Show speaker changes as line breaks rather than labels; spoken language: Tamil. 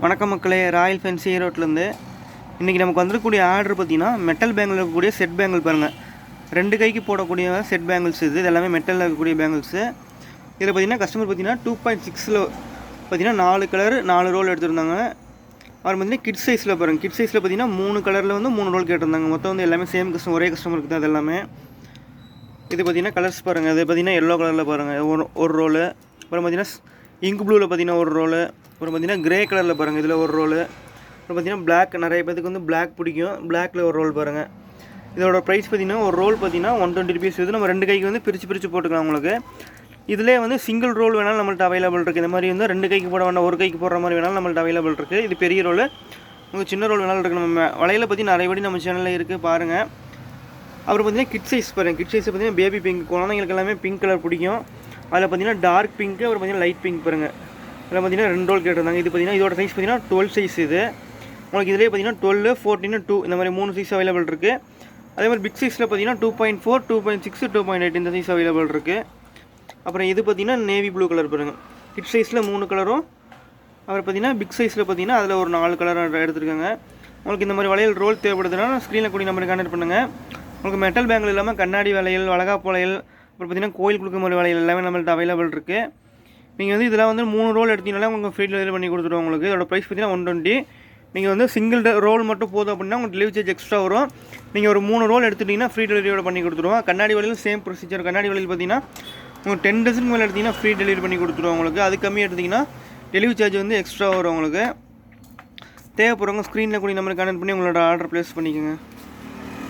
வணக்கம் மக்களே, ராயல் ஃபேன்சி ஈரோட்லேருந்து இன்றைக்கி நமக்கு வந்துருக்கக்கூடிய ஆர்டர் பார்த்திங்கன்னா மெட்டல் பேங்கில் இருக்கக்கூடிய செட் பேங்கிள் பாருங்கள். 2 கைக்கு போடக்கூடிய செட் பேங்கிள்ஸ் இது எல்லாமே மெட்டலில் இருக்கக்கூடிய பேங்கிள்ஸு. இதில் பார்த்திங்கன்னா கஸ்டமர் பார்த்திங்கன்னா 2.6 பார்த்திங்கன்னா 4 கலர் 4 ரோல் எடுத்துருந்தாங்க. அவர் பார்த்திங்கன்னா கிட் சைஸில் பாருங்கள். கிட் சைஸில் பார்த்திங்கன்னா 3 கலரில் வந்து 3 ரோல் கேட்டிருந்தாங்க. மொத்தம் வந்து எல்லாமே சேம் கஸ்டமர், ஒரே கஸ்டமருக்கு தான் அது எல்லாமே. இது பார்த்திங்கன்னா கலர்ஸ் பாருங்கள். இது பார்த்திங்கன்னா எல்லோ கலரில் பாருங்கள் ஒரு ரோலு. அப்புறம் பார்த்திங்கன்னா இங்க் ப்ளூவில் பார்த்திங்கன்னா ஒரு ரோலு. அப்புறம் பார்த்திங்கன்னா கிரே கலரில் பாருங்கள், இதில் ஒரு ரோலு. அப்புறம் பார்த்திங்கன்னா பிளாக், நிறைய பேருக்கு வந்து பிளாக் பிடிக்கும், பிளாக்கில் ஒரு ரோல் பாருங்கள். இதோட ப்ரைஸ் பார்த்திங்கன்னா ஒரு ரோல் பார்த்திங்கன்னா 120 rupees இது. நம்ம 2 கைக்கு வந்து பிரித்து போட்டுக்கலாம் உங்களுக்கு. இதிலே வந்து சிங்கிள் ரோல் வேணாலும் நம்மள்ட்ட அவைலபிள் இருக்குது. இந்த மாதிரி வந்து 2 கைக்கு போட வேண்டாம், ஒரு கைக்கு போடுற மாதிரி வேணாலும் நம்மள்ட்ட அவைலபிள் இருக்குது. இது பெரிய ரோல், உங்களுக்கு சின்ன ரோல் வேணாலும் இருக்குது. நம்ம வலையில் பற்றி நிறைய படி நம்ம சேனலில் இருக்குது பாருங்கள். அப்புறம் பார்த்திங்கன்னா கிட் சைஸ் பாருங்கள். கிட் சைஸ் பார்த்திங்கன்னா பேபி பிங்க், குழந்தைங்களுக்கு எல்லாமே பிங்க் கலர் பிடிக்கும். அதில் பார்த்திங்கன்னா டார்க் பிங்க்கு, அப்புறம் பார்த்திங்கன்னா லைட் பிங்க் பாருங்கள். அதில் பார்த்திங்கன்னா 2 ரோல் கேட்டிருந்தாங்க. இது பார்த்திங்கன்னா இதோட சைஸ் பார்த்திங்கன்னா 12 சைஸ் இது. உங்களுக்கு இதிலே பார்த்திங்கன்னா 12, 14, 2 இந்த மாதிரி 3 சைஸ் அவைலபிள் இருக்குது. அதே மாதிரி பிக் சைஸில் பார்த்திங்கன்னா 2.4, 2.6, 2.8 இந்த சைஸ் அவைலபிள் இருக்குது. அப்புறம் இது பார்த்திங்கன்னா நேவி ப்ளூ கலர் பாருங்கள். கிட் சைஸில் 3 கலரும், அப்புறம் பார்த்திங்கன்னா பிக் சைஸில் பார்த்திங்கன்னா அதில் ஒரு 4 கலர் எடுத்துருக்காங்க. உங்களுக்கு இந்த மாதிரி வளையல் ரோல் தேவைப்படுதுன்னா ஸ்க்ரீனில் கூடிய நம்பருக்கு கான்டெக்ட் பண்ணுங்கள். உங்களுக்கு மெட்டல் பேங்கில் இல்லாமல் கண்ணாடி வளையல், வளகாப்பு வளையல், அப்புறம் பார்த்திங்கன்னா கோயில் கொடுக்க மாதிரி வளையல் எல்லாமே நம்மள்ட்ட அவைலபிள் இருக்குது. நீங்கள் வந்து இதெல்லாம் வந்து 3 ரோல் எடுத்தீங்கனால உங்களுக்கு ஃப்ரீ டெலிவரி பண்ணி கொடுத்துருவோம். உங்களுக்கு இதோட ப்ரைஸ் பார்த்திங்கன்னா 120. நீங்கள் வந்து சிங்கிள் ரோல் மட்டும் போதும் அப்படின்னா உங்களுக்கு டெலிவரி சார்ஜ் எக்ஸ்ட்ரா வரும். நீங்கள் ஒரு 3 ரோல் எடுத்துட்டிங்கன்னா ஃப்ரீ டெலிவரியோட பண்ணி கொடுத்துருவோம். கண்ணாடி வளையலும் சேம் ப்ரொசீஜர். கண்ணாடி வளையல் பார்த்திங்கன்னா உங்களுக்கு 10 டசன் மேலே எடுத்திங்கன்னா ஃப்ரீ டெலிவரி பண்ணி கொடுத்துருவோம். உங்களுக்கு அது கம்மி எடுத்திங்கன்னா டெலிவரி சார்ஜ் வந்து எக்ஸ்ட்ரா வரும். உங்களுக்கு தேவைப்படுறவங்க ஸ்க்ரீனில் கூடிய நம்பருக்கு கான்டெக்ட் பண்ணி உங்களோட ஆர்டர் ப்ளேஸ் பண்ணிக்கோங்க.